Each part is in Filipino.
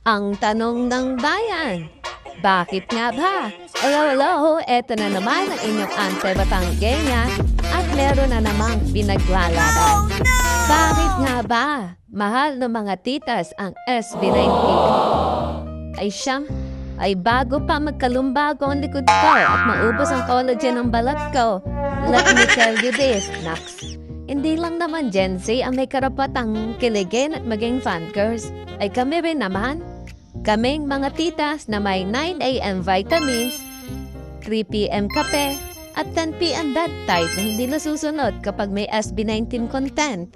Ang tanong ng bayan, bakit nga ba? Hello, eto na naman ang inyong Ante Batanggenya at meron na namang pinaglalaban. Bakit nga ba mahal ng mga titas ang SB19? Ay siyam, ay bago pa magkalumbago ang likod ko at maubos ang collagen ng balat ko. Let me tell you this, Nax. Hindi lang naman Gen Z ang may karapatang kiligin at maging fangirls. Ay kami rin naman. Kaming mga titas na may 9 AM vitamins, 3 PM kape, at 10 PM bedtime na hindi nasusunod kapag may SB19 content.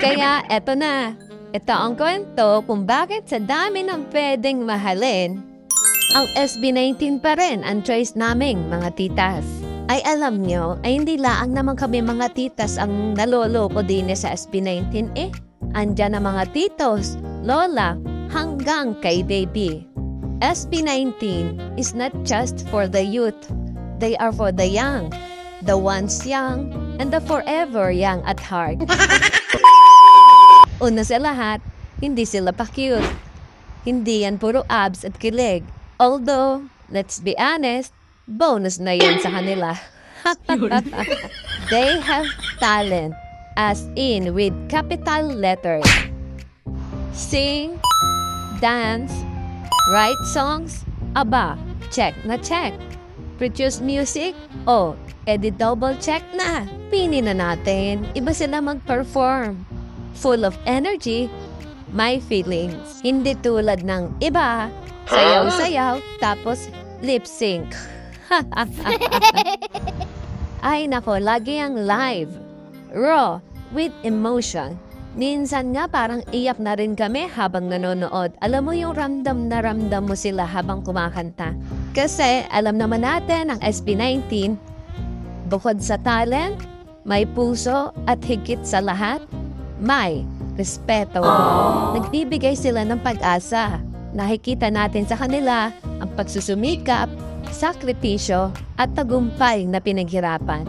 Kaya eto na. Ito ang kwento kung bakit sa dami ng pwedeng mahalin, ang SB19 pa rin ang choice naming mga titas. Ay alam nyo, ay hindi laang naman kami mga titas ang naloloko din sa SB19 eh. Andyan ang mga titos, lola, hanggang kay baby. SB19 is not just for the youth. They are for the young, the once young, and the forever young at heart. Una sa lahat, hindi sila pa-cute. Hindi yan puro abs at kilig. Although, let's be honest, bonus na yan sa kanila. They have talent, as in with capital letters. Sing, dance, write songs, aba, check na check. Produce music, oh, edi double check na. Pini na natin, iba sila mag-perform. Full of energy, my feelings. Hindi tulad ng iba, sayaw-sayaw, tapos lip sync. Ay nako, lagi ang live, raw, with emotion. Minsan nga parang iyak na rin kami habang nanonood. Alam mo yung ramdam na ramdam mo sila habang kumakanta. Kasi alam naman natin ang SB19, bukod sa talent, may puso at higit sa lahat, may respeto. Nagbibigay sila ng pag-asa. Nakikita natin sa kanila ang pagsusumikap, sakripisyo at tagumpay na pinaghirapan.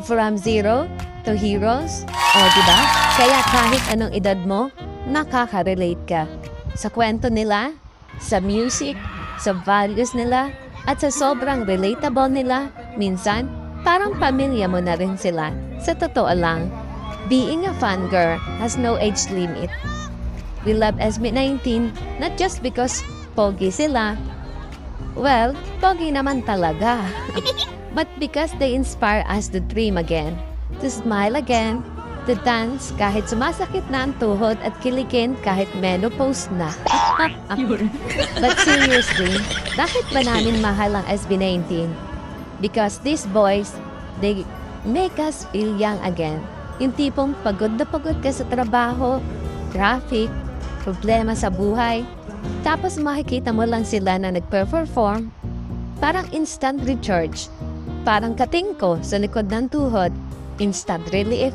From zero to heroes, o diba? Kaya kahit anong edad mo, nakaka-relate ka. Sa kwento nila, sa music, sa values nila, at sa sobrang relatable nila, minsan, parang pamilya mo na rin sila. Sa totoo lang, being a fangirl has no age limit. We love SB19 not just because pogi sila. Well, pogi naman talaga. But because they inspire us to dream again, to smile again, to dance kahit sumasakit na ang tuhod at kiligin kahit menopause na. But seriously, bakit ba namin mahal ang SB19? Because these boys, they make us feel young again. Yung tipong pagod na pagod ka sa trabaho, traffic, problema sa buhay, tapos makikita mo lang sila na nagpe-perform, parang instant recharge. Parang kating ko sa likod ng tuhod, instant relief.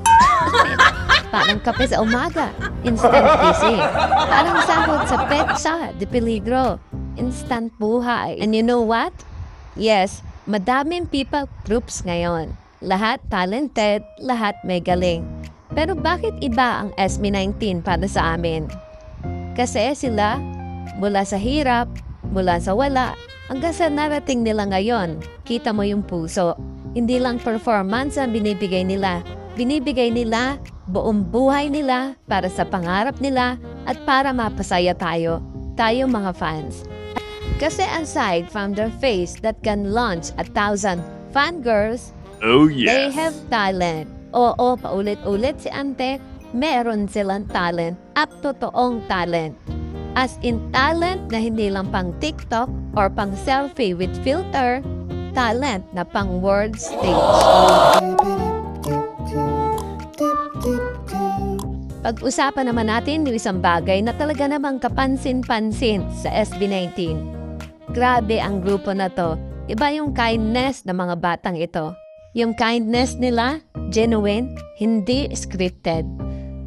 Parang kape sa umaga, instant gising. Parang sahod sa petsa de peligro, instant buhay. And you know what? Yes, madaming people groups ngayon. Lahat talented, lahat may galing. Pero bakit iba ang SB19 para sa amin? Kasi sila, mula sa hirap, mula sa wala, hanggang sa narating nila ngayon, kita mo yung puso. Hindi lang performance ang binibigay nila. Binibigay nila buong buhay nila para sa pangarap nila at para mapasaya tayo mga fans. Kasi aside from their face that can launch 1,000 fangirls, oh yes, they have talent. Oo, paulit-ulit si Ante, meron silang talent at totoong talent. As in talent na hindi lang pang TikTok or pang selfie with filter, talent na pang world stage. Pag-usapan naman natin yung isang bagay na talaga namang kapansin-pansin sa SB19. Grabe ang grupo na to. Iba yung kindness ng mga batang ito. Yung kindness nila, genuine, hindi scripted.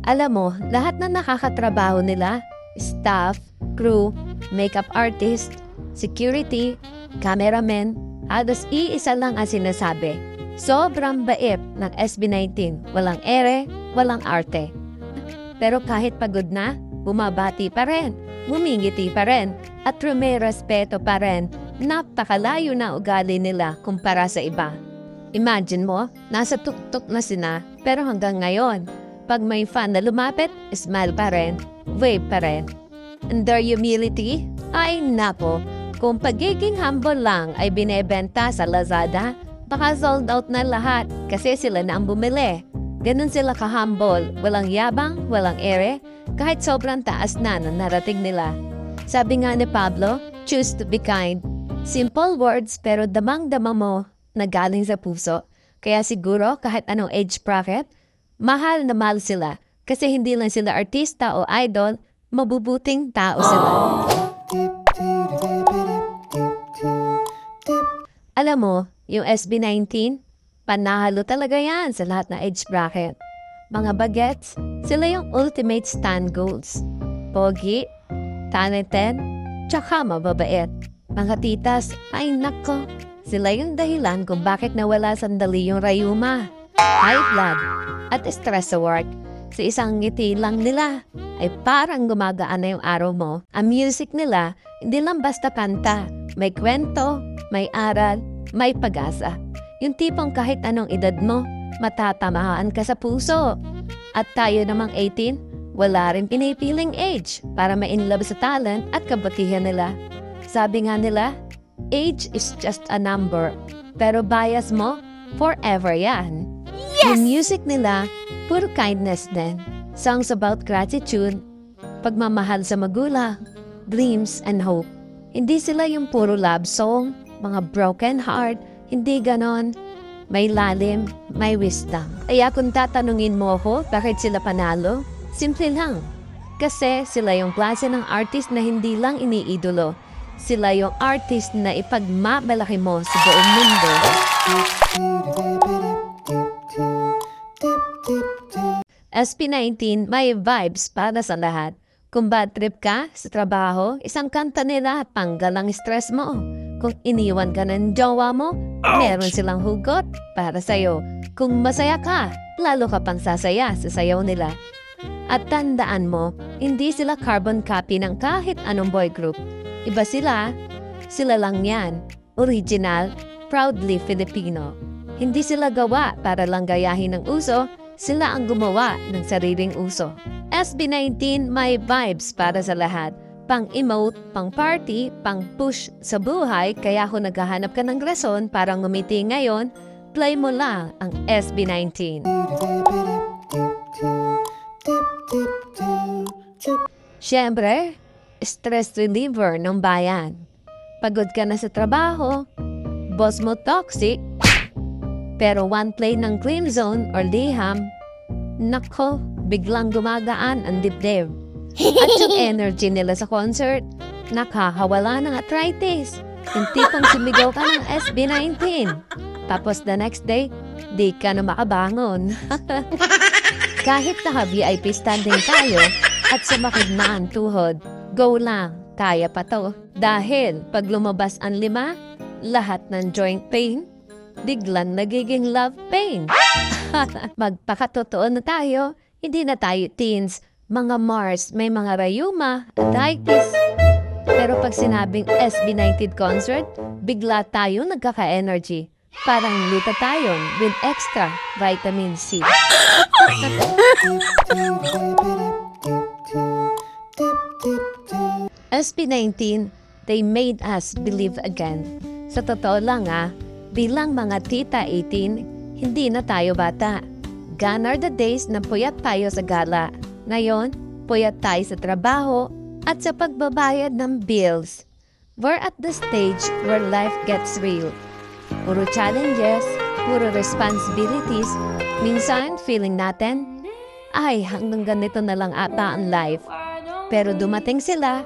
Alam mo, lahat na nakakatrabaho nila, staff, crew, makeup artist, security, cameraman, halos iisa lang ang sinasabi. Sobrang bait ng SB19. Walang ere, walang arte. Pero kahit pagod na, bumabati pa rin, ngumingiti pa rin, at may respeto pa rin. Napakalayo na ugali nila kumpara sa iba. Imagine mo, nasa tuktok na sila, pero hanggang ngayon, pag may fan na lumapit, smile pa rin, wave pa rin. And their humility, ay napo, kung pagiging humble lang ay binebenta sa Lazada, baka sold out na lahat kasi sila na ang bumili. Ganun sila ka-humble, walang yabang, walang ere, kahit sobrang taas na narating nila. Sabi nga ni Pablo, choose to be kind. Simple words pero damang-dama mo na galing sa puso. Kaya siguro kahit anong age bracket, mahal na mahal sila kasi hindi lang sila artista o idol, mabubuting tao sila. Alam mo, yung SB19, panahalo talaga yan sa lahat na age bracket. Mga bagets, sila yung ultimate stand goals. Pogi, talented, tsaka mababait. Mga titas, ay nako, sila yung dahilan kung bakit nawala sandali yung rayuma, high blood, at stress sa work. Sa isang ngiti lang nila, ay parang gumagaan na yung araw mo. Ang music nila, hindi lang basta kanta. May kwento, may aral, may pag-asa. Yung tipong kahit anong edad mo, matatamahaan ka sa puso. At tayo namang 18, wala rin pinipiling age para ma-inlove sa talent at kabutihan nila. Sabi nga nila, age is just a number, pero bias mo, forever yan. Yes! Yung music nila, puro kindness din. Songs about gratitude, pagmamahal sa magulang, dreams and hope. Hindi sila yung puro love song, mga broken heart, hindi ganon. May lalim, may wisdom. Kaya kung tatanungin mo ako, bakit sila panalo? Simple lang. Kasi sila yung klase ng artist na hindi lang iniidolo. Sila yung artist na ipagmamalaki mo sa buong mundo. SB19 may vibes para sa lahat. Kung bad trip ka sa trabaho, isang kanta nila tanggal ang stress mo. Kung iniwan ka ng jowa mo, meron silang hugot para sa'yo. Kung masaya ka, lalo ka pang sasaya sa sayaw nila. At tandaan mo, hindi sila carbon copy ng kahit anong boy group. Iba sila, sila lang yan. Original, proudly Filipino. Hindi sila gawa para lang gayahin ng uso, sila ang gumawa ng sariling uso. SB19 may vibes para sa lahat. Pang-emote, pang-party, pang-push sa buhay, kaya kung naghahanap ka ng rason para ngumiti ngayon, play mo lang ang SB19. Siyempre, stress reliever ng bayan. Pagod ka na sa trabaho, boss mo toxic, pero one play ng Cream Zone or Liham, nako, biglang gumagaan ang dibdib. At yung energy nila sa concert, nakakawala ng arthritis. Yung tipong sumigaw ka ng SB19. Tapos the next day, di ka na makabangon. Kahit naka-VIP standing tayo at sumakit na ang tuhod, go lang, kaya pa to. Dahil pag lumabas ang 5, lahat ng joint pain, biglang nagiging love pain. Magpakatotoo na tayo, hindi na tayo teens, mga Mars, may mga rayuma, arthritis. Pero pag sinabing SB19 concert, bigla tayo nagkaka-energy. Parang luta tayo with extra vitamin C. SB19, they made us believe again. Sa totoo lang bilang mga tita 18, hindi na tayo bata. Gone are the days na puyat tayo sa gala. Ngayon, puyat tayo sa trabaho at sa pagbabayad ng bills. We're at the stage where life gets real. Puro challenges, puro responsibilities. Minsan, feeling natin, ay hanggang ganito na lang ata ang life. Pero dumating sila,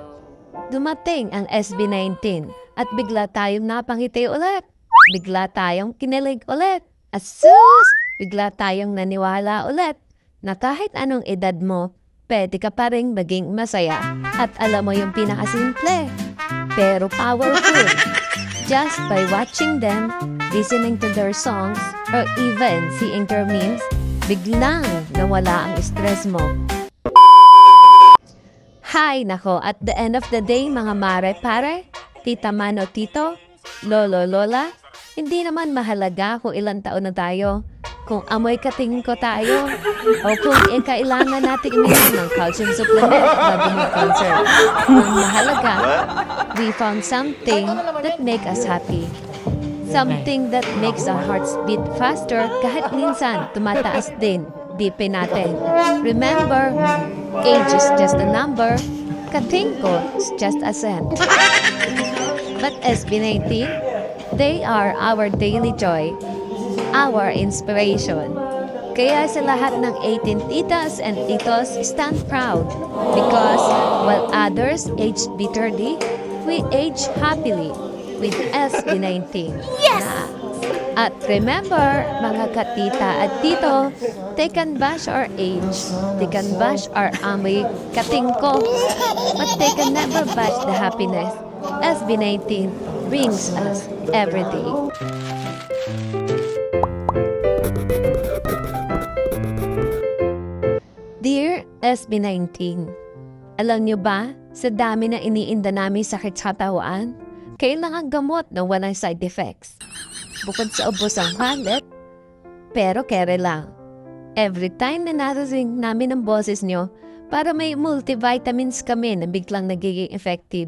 dumating ang SB19 at bigla tayong napangiti ulit. Bigla tayong kinilig ulit. At sus, bigla tayong naniwala ulit na kahit anong edad mo, pwede ka pa rin maging masaya. At alam mo yung pinakasimple, pero powerful. Just by watching them, listening to their songs, or even seeing their memes, biglang nawala ang stress mo. Hay nako, at the end of the day mga mare pare, tita man o tito, lolo lola, hindi naman mahalaga kung ilang taon na tayo. Kung amoy katingin ko tayo, o kung kailangan natin uminom ng calcium supplement bago mag-concert. Ang mahalaga, we found something that make us happy. Something that makes our hearts beat faster kahit minsan tumataas din BP natin. Remember, age is just a number, katingko is just a cent. But SB19, they are our daily joy, our inspiration. Kaya sa lahat ng 18 titas and titos, stand proud. Because while others age bitterly, we age happily with SB19. Yes! At remember, mga katita at tito, they can bash our age, they can bash our amoy katingko, but they can never bash the happiness SB19 brings us every day. Dear SB19, alam nyo ba, sa dami na iniinda namin sakit sa katawan, kailangan gamot na walang side effects. Bukod sa ubos ang wallet, pero kere lang. Every time na narinig namin ang boses nyo, para may multivitamins kami na biglang nagiging effective.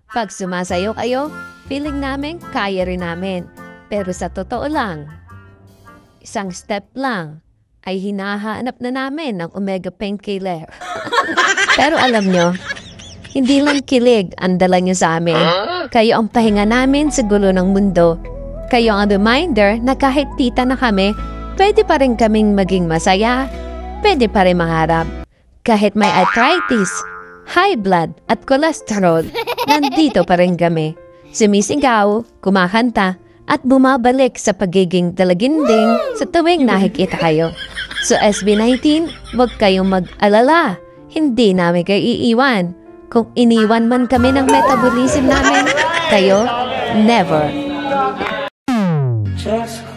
Pag sumasayo kayo, feeling namin kaya rin namin. Pero sa totoo lang, isang step lang, ay hinahanap na namin ng Omega Painkiller. Pero alam nyo, hindi lang kilig ang dala nyo sa amin. Kayo ang pahinga namin sa gulo ng mundo. Kayo ang reminder na kahit tita na kami, pwede pa rin kaming maging masaya. Pwede pa rin mangarap. Kahit may arthritis, high blood at cholesterol, nandito pa rin kami. Sumisigaw, kumakanta, at bumabalik sa pagiging dalaginding sa tuwing nakikita kayo. So SB19, huwag kayong mag-alala. Hindi namin kayo iiwan. Kung iniwan man kami ng metabolism namin, kayo, never. Just